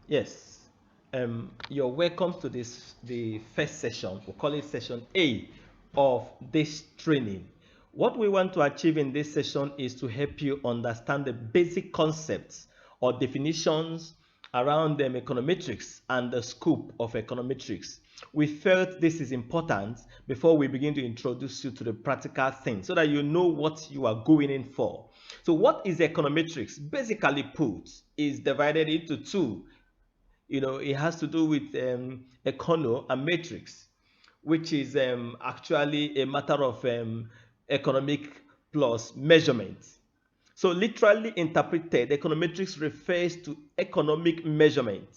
Yes. You're welcome to the first session. We'll call it session A of this training. What we want to achieve in this session is to help you understand the basic concepts or definitions around econometrics and the scope of econometrics. We felt this is important before we begin to introduce you to the practical things so that you know what you are going in for. So what is econometrics? Basically put, is divided into two. It has to do with econo and matrix, which is actually a matter of economic plus measurement. So literally interpreted, econometrics refers to economic measurement.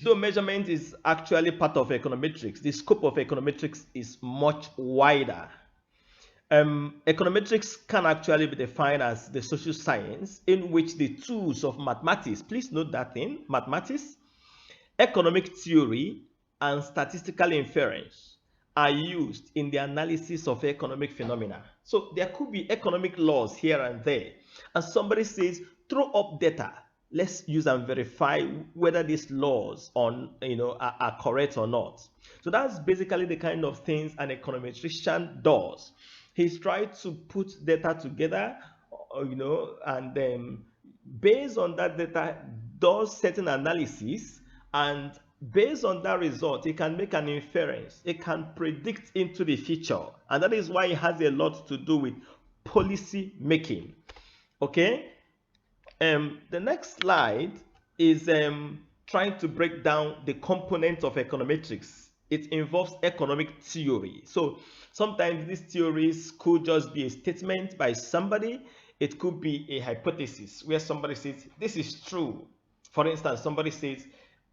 Though measurement is actually part of econometrics, the scope of econometrics is much wider. Econometrics can actually be defined as the social science in which the tools of mathematics, please note that in mathematics, economic theory, and statistical inference are used in the analysis of economic phenomena. So there could be economic laws here and there, and somebody says, throw up data. Let's use and verify whether these laws are correct or not. So that's basically the kind of things an econometrician does. He's trying to put data together, and then based on that data, does certain analysis, and based on that result, it can make an inference. It can predict into the future, and that is why it has a lot to do with policy making. Okay. The next slide is trying to break down the components of econometrics. It involves economic theory. So sometimes these theories could just be a statement by somebody. It could be a hypothesis where somebody says, this is true. For instance, somebody says,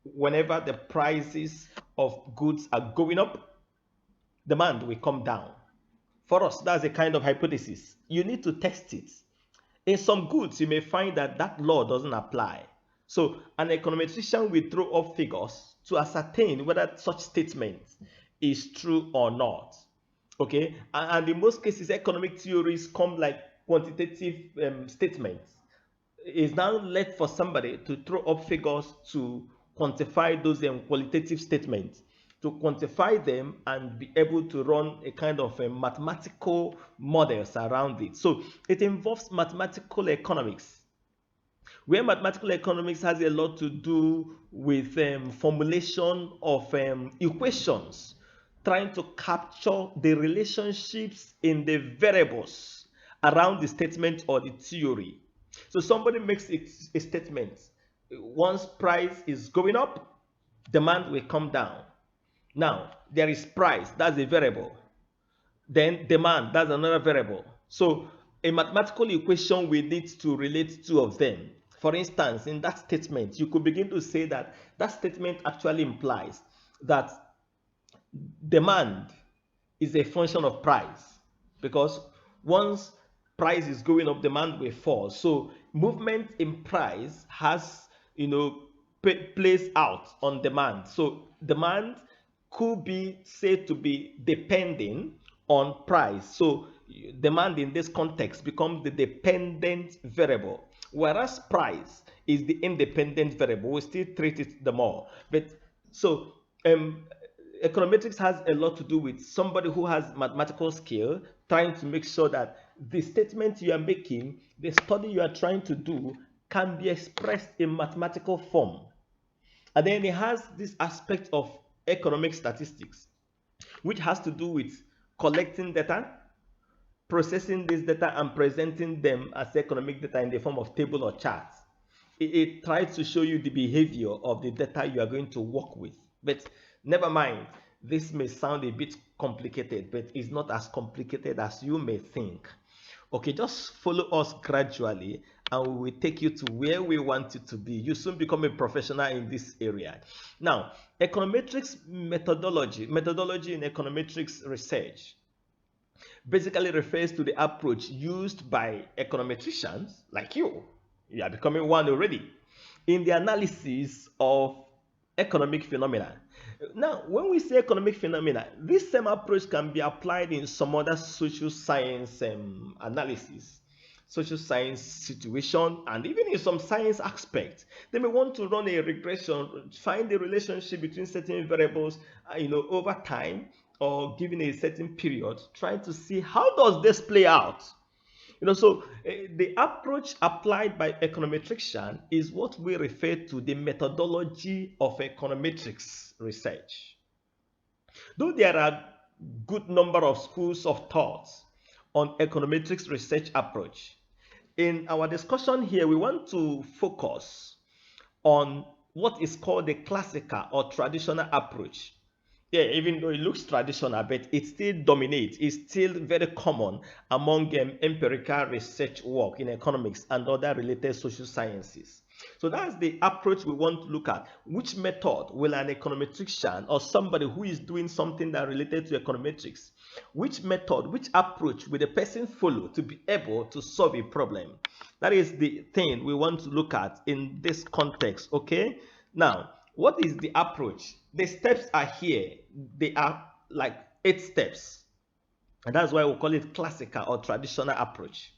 whenever the prices of goods are going up, demand will come down. For us, that's a kind of hypothesis. You need to test it. In some goods, you may find that that law doesn't apply. So an econometrician will throw up figures to ascertain whether such statement is true or not. Okay, and in most cases, economic theories come like quantitative statements. It's now left for somebody to throw up figures to quantify those qualitative statements, to quantify them and be able to run a kind of mathematical models around it. So it involves mathematical economics, where mathematical economics has a lot to do with formulation of equations, trying to capture the relationships in the variables around the statement or the theory. So somebody makes a statement. Once price is going up, demand will come down. Now, there is price, that's a variable. Then demand, that's another variable. So a mathematical equation will need to relate two of them. For instance, in that statement, you could begin to say that that statement actually implies that demand is a function of price, because once price is going up, demand will fall. So movement in price has, plays out on demand. So demand could be said to be depending on price. So demand in this context becomes the dependent variable, whereas price is the independent variable. We still treat it the more. But so econometrics has a lot to do with somebody who has mathematical skill, trying to make sure that the statement you are making, the study you are trying to do, can be expressed in mathematical form. And then it has this aspect of economic statistics, which has to do with collecting data, processing this data, and presenting them as economic data in the form of table or charts. It tries to show you the behavior of the data you are going to work with. But never mind, this may sound a bit complicated, but it's not as complicated as you may think. Okay, just follow us gradually and we will take you to where we want you to be. You soon become a professional in this area. Now, econometrics methodology in econometrics research basically refers to the approach used by econometricians like you. You are becoming one already in the analysis of economic phenomena. Now, when we say economic phenomena, this same approach can be applied in some other social science analysis. social science situation, and even in some science aspects, they may want to run a regression, find the relationship between certain variables, over time or given a certain period, trying to see how does this play out. The approach applied by econometrician is what we refer to the methodology of econometrics research. Though there are good number of schools of thought on econometrics research approach, in our discussion here, we want to focus on what is called the classical or traditional approach. Yeah, even though it looks traditional, but it still dominates. It's still very common among empirical research work in economics and other related social sciences. So that's the approach we want to look at. Which method will an econometrician or somebody who is doing something that related to econometrics, which method, which approach will the person follow to be able to solve a problem? That is the thing we want to look at in this context, okay? Now, what is the approach? The steps are here. They are like 8 steps. And that's why we call it classical or traditional approach.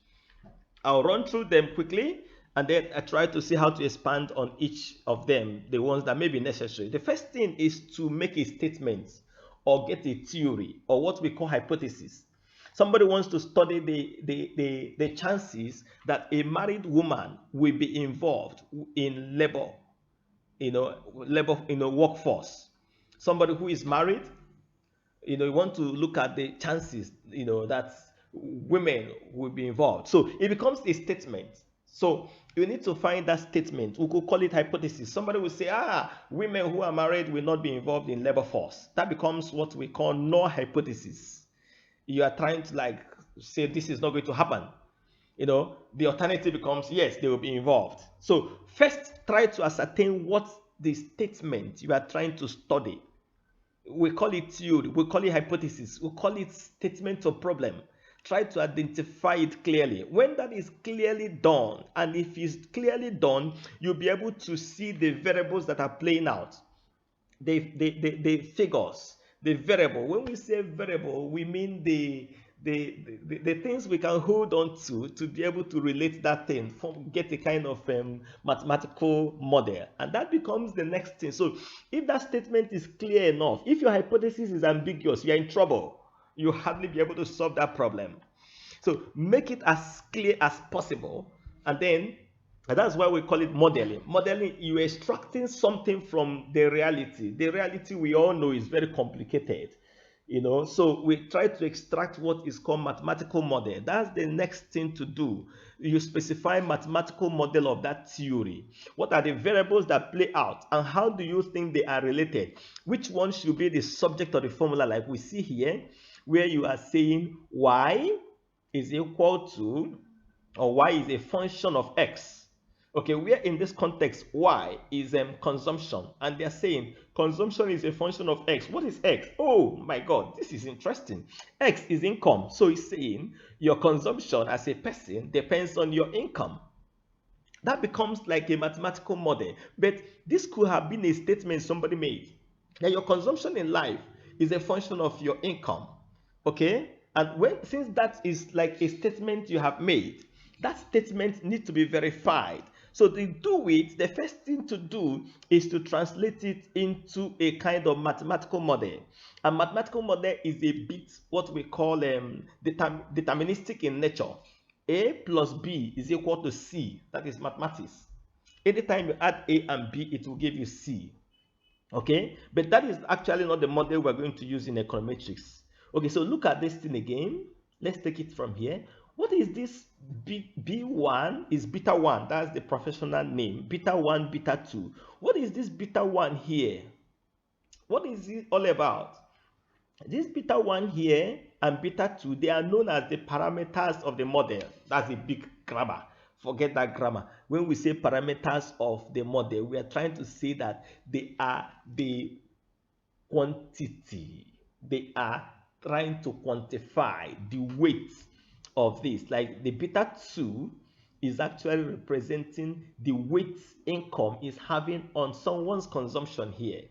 I'll run through them quickly, and then I try to see how to expand on each of them, the ones that may be necessary. The first thing is to make a statement or get a theory or what we call hypothesis. Somebody wants to study the chances that a married woman will be involved in labor, workforce. Somebody who is married, you want to look at the chances, that women will be involved. So it becomes a statement. So you need to find that statement. We could call it hypothesis. Somebody will say, women who are married will not be involved in labor force. That becomes what we call null hypothesis. You are trying to say this is not going to happen. The alternative becomes yes, they will be involved. So first try to ascertain what the statement you are trying to study. We call it theory, we call it hypothesis, we call it statement of problem. Try to identify it clearly. When that is clearly done, and if it's clearly done, you'll be able to see the variables that are playing out, the figures, the variable. When we say variable, we mean the things we can hold on to be able to relate that thing, get a kind of mathematical model, and that becomes the next thing. So if that statement is clear enough, if your hypothesis is ambiguous, you're in trouble. You'll hardly be able to solve that problem. So make it as clear as possible, and that's why we call it modeling. Modeling, you're extracting something from the reality. The reality we all know is very complicated. So we try to extract what is called mathematical model. That's the next thing to do. You specify mathematical model of that theory. What are the variables that play out, and how do you think they are related? Which one should be the subject of the formula, like we see here, where you are saying y is equal to, or y is a function of x. Okay, where in this context y is consumption, and they're saying consumption is a function of x. What is x? Oh my god, this is interesting. X is income. So it's saying your consumption as a person depends on your income. That becomes like a mathematical model. But this could have been a statement somebody made, that your consumption in life is a function of your income. Okay, and since that is like a statement you have made, that statement needs to be verified. So to do it, the first thing to do is to translate it into a kind of mathematical model. A mathematical model is a bit what we call deterministic in nature. A plus B is equal to C. That is mathematics. Anytime you add A and B, it will give you C. Okay, but that is actually not the model we're going to use in econometrics. Okay, so look at this thing again. Let's take it from here. What is this? B1 is beta 1. That's the professional name. Beta 1, beta 2. What is this beta 1 here? What is it all about? This beta 1 here and beta 2, they are known as the parameters of the model. That's a big grammar. Forget that grammar. When we say parameters of the model, we are trying to say that they are the quantity. They are trying to quantify the weight of this. Like the beta 2 is actually representing the weight income is having on someone's consumption here,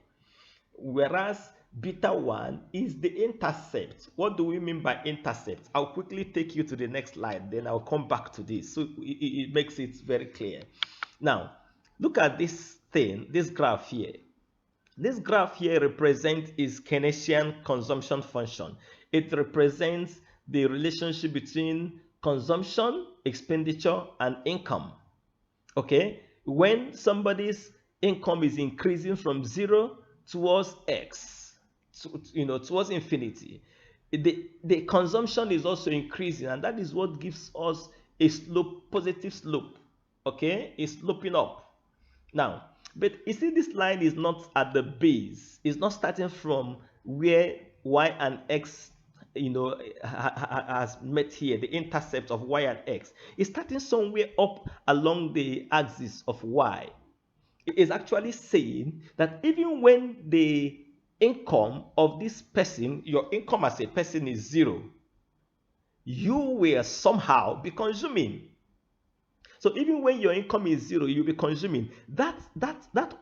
whereas beta 1 is the intercept. What do we mean by intercept? I'll quickly take you to the next slide, then I'll come back to this. So it makes it very clear. Now, look at this thing, this graph here. This graph here represents is Keynesian consumption function. It represents the relationship between consumption, expenditure, and income. Okay, when somebody's income is increasing from 0 towards X, towards infinity, the consumption is also increasing, and that is what gives us a slope, positive slope. Okay, it's sloping up. Now, but you see, this line is not at the base. It's not starting from where y and x, has met here, the intercept of y and x. It's starting somewhere up along the axis of y. It is actually saying that even when the income of this person, your income as a person is 0, you will somehow be consuming. So even when your income is 0, you'll be consuming. That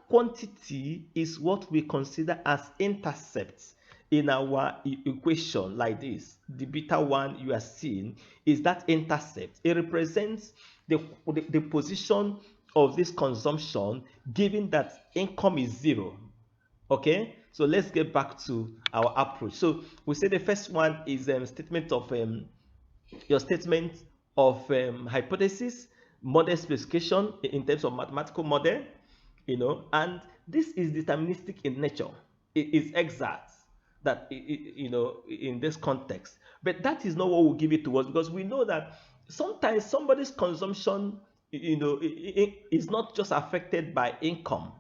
quantity is what we consider as intercepts in our equation like this. The beta 1 you are seeing is that intercept. It represents the position of this consumption given that income is 0. Okay, so let's get back to our approach. So we say the first one is statement of your statement of hypothesis, model specification in terms of mathematical model, and this is deterministic in nature. It is exact that in this context, but that is not what will give it to us, because we know that sometimes somebody's consumption is not just affected by income.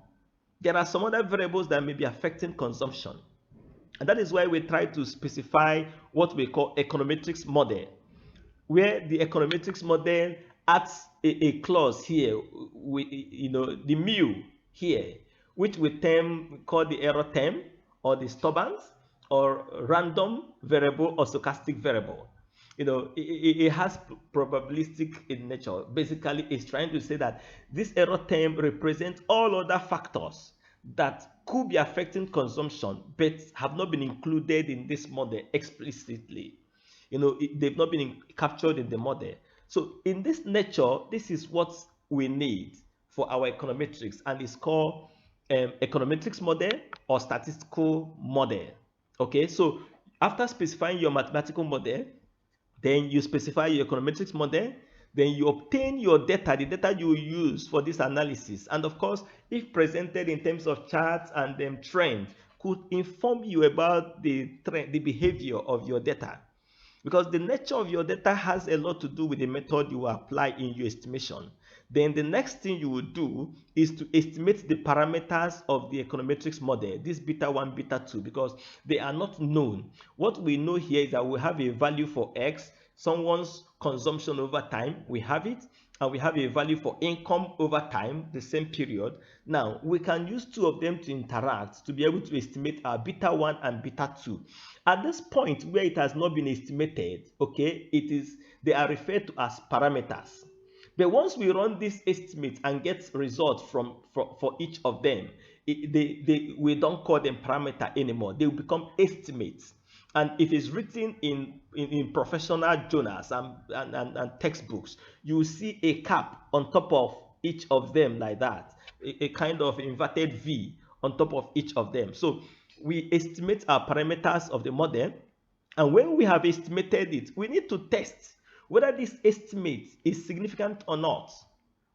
There are some other variables that may be affecting consumption, and that is why we try to specify what we call econometrics model, where the econometrics model adds a clause here with the mu here, which we call the error term, or disturbance, or random variable, or stochastic variable. It has probabilistic in nature. Basically, it's trying to say that this error term represents all other factors that could be affecting consumption but have not been included in this model explicitly. They've not been captured in the model. So in this nature, this is what we need for our econometrics, and it's called econometrics model or statistical model. Okay, so after specifying your mathematical model, then you specify your econometrics model, then you obtain your data, the data you use for this analysis, and of course, if presented in terms of charts and trend, could inform you about the behavior of your data. Because the nature of your data has a lot to do with the method you apply in your estimation. Then the next thing you will do is to estimate the parameters of the econometrics model, this beta 1, beta 2, because they are not known. What we know here is that we have a value for X, someone's consumption over time, we have it, and we have a value for income over time, the same period. Now, we can use two of them to interact to be able to estimate our beta 1 and beta 2. At this point where it has not been estimated, okay, they are referred to as parameters. But once we run this estimate and get results for each of them, we don't call them parameter anymore. They will become estimates. And if it's written in professional journals and textbooks, you will see a cap on top of each of them like that, a kind of inverted V on top of each of them. So we estimate our parameters of the model, and when we have estimated it, we need to test whether this estimate is significant or not.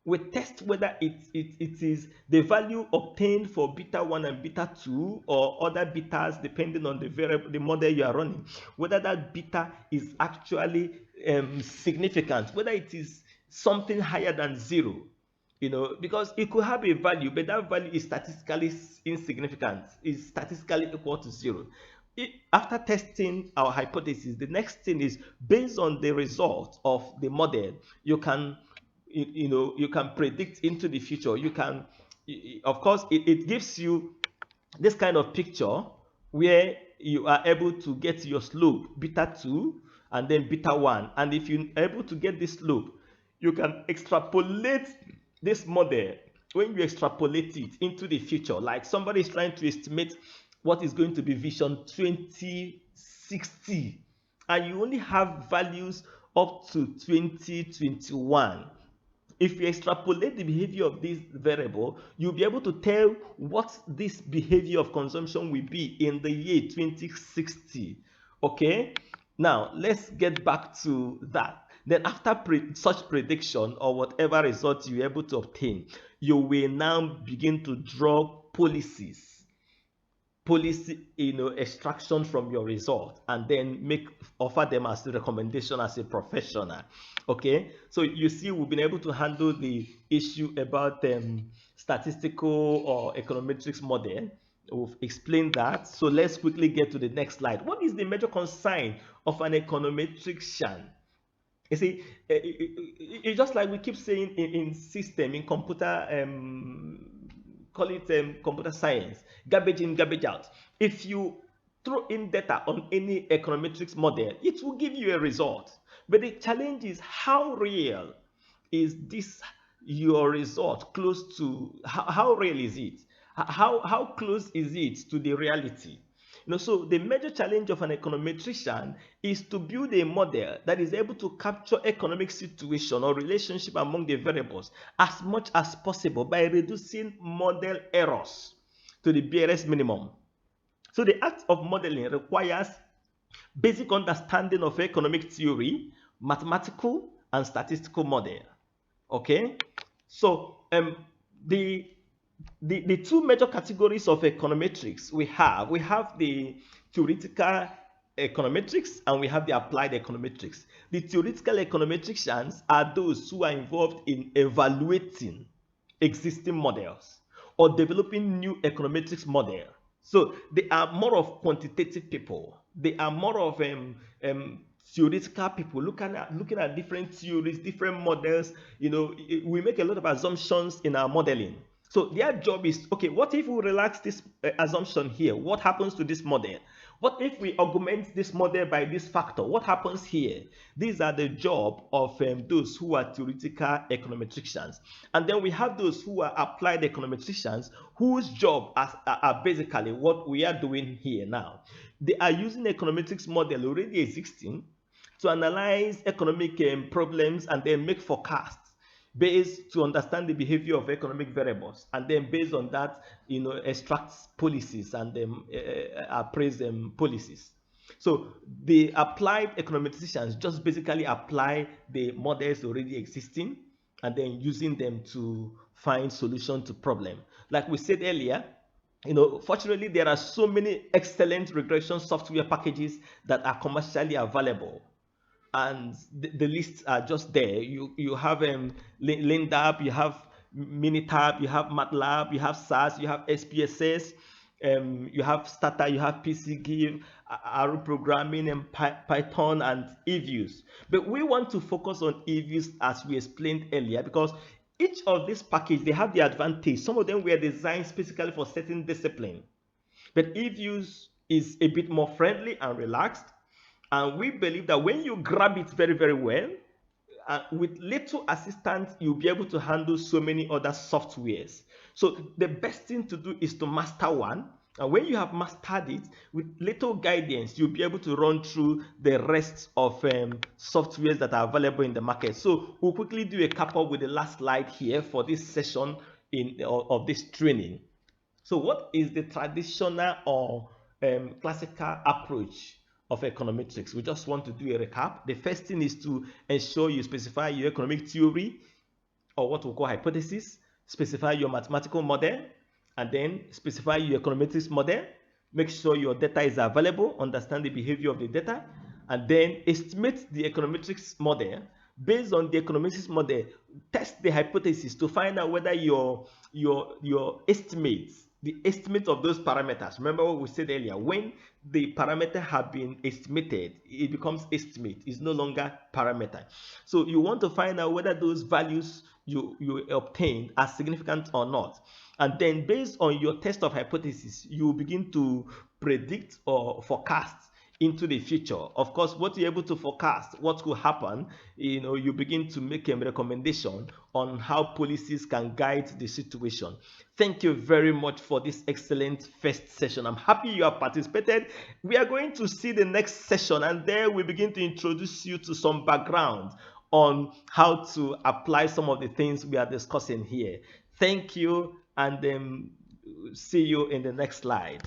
We test whether it is the value obtained for beta 1 and beta 2 or other betas depending on the model you are running, whether that beta is actually significant, whether it is something higher than 0. Because it could have a value, but that value is statistically insignificant, is statistically equal to 0. After testing our hypothesis, the next thing is, based on the result of the model, you can predict into the future. You can, of course, it gives you this kind of picture where you are able to get your slope beta 2 and then beta 1, and if you're able to get this slope, you can extrapolate this model. When you extrapolate it into the future, like somebody is trying to estimate what is going to be vision 2060, and you only have values up to 2021. If you extrapolate the behavior of this variable, you'll be able to tell what this behavior of consumption will be in the year 2060. Okay, now let's get back to that. Then after such prediction or whatever results you're able to obtain, you will now begin to draw policy extraction from your result, and then offer them as a recommendation as a professional. Okay, so you see we've been able to handle the issue about statistical or econometrics model. We've explained that. So let's quickly get to the next slide. What is the major concern of an econometrician? You see, it's just like we keep saying in system, in computer, call it computer science, garbage in, garbage out. If you throw in data on any econometrics model, it will give you a result. But the challenge is, how real is this your result? Close to how real is it? How close is it to the reality? So the major challenge of an econometrician is to build a model that is able to capture economic situation or relationship among the variables as much as possible by reducing model errors to the barest minimum. So the act of modeling requires basic understanding of economic theory, mathematical and statistical model. Okay, so the two major categories of econometrics we have the theoretical econometrics and we have the applied econometrics. The theoretical econometricians are those who are involved in evaluating existing models or developing new econometrics model. So they are more of quantitative people. They are more of theoretical people looking at different theories, different models. We make a lot of assumptions in our modeling. So their job is, okay, what if we relax this assumption here? What happens to this model? What if we augment this model by this factor? What happens here? These are the job of those who are theoretical econometricians. And then we have those who are applied econometricians, whose job are basically what we are doing here now. They are using econometrics model already existing to analyze economic problems and then make forecasts based to understand the behavior of economic variables, and then based on that, extract policies and appraise policies. So the applied econometricians just basically apply the models already existing and then using them to find solution to problem. Like we said earlier, fortunately there are so many excellent regression software packages that are commercially available, and the lists are just there. You have Lindab, you have Minitab, you have MATLAB, you have SAS, you have SPSS, you have Stata, you have PCGIF, R programming, and Python and eViews. But we want to focus on eViews as we explained earlier, because each of these packages, they have the advantage. Some of them were designed specifically for certain discipline, but eViews is a bit more friendly and relaxed. And we believe that when you grab it very, very well, with little assistance, you'll be able to handle so many other softwares. So the best thing to do is to master one. And when you have mastered it, with little guidance, you'll be able to run through the rest of softwares that are available in the market. So we'll quickly do a cap up with the last slide here for this session of this training. So what is the traditional or classical approach of econometrics? We just want to do a recap. The first thing is to ensure you specify your economic theory, or what we call hypothesis, specify your mathematical model, and then specify your econometrics model. Make sure your data is available, understand the behavior of the data, and then estimate the econometrics model. Based on the econometrics model, test the hypothesis to find out whether your estimates, the estimate of those parameters. Remember what we said earlier, when the parameter have been estimated, it becomes estimate, it's no longer parameter. So you want to find out whether those values you obtained are significant or not. And then based on your test of hypothesis, you begin to predict or forecast into the future. Of course, what you're able to forecast, what could happen, you begin to make a recommendation on how policies can guide the situation. Thank you very much for this excellent first session. I'm happy you have participated. We are going to see the next session, and there we begin to introduce you to some background on how to apply some of the things we are discussing here. Thank you, and see you in the next slide.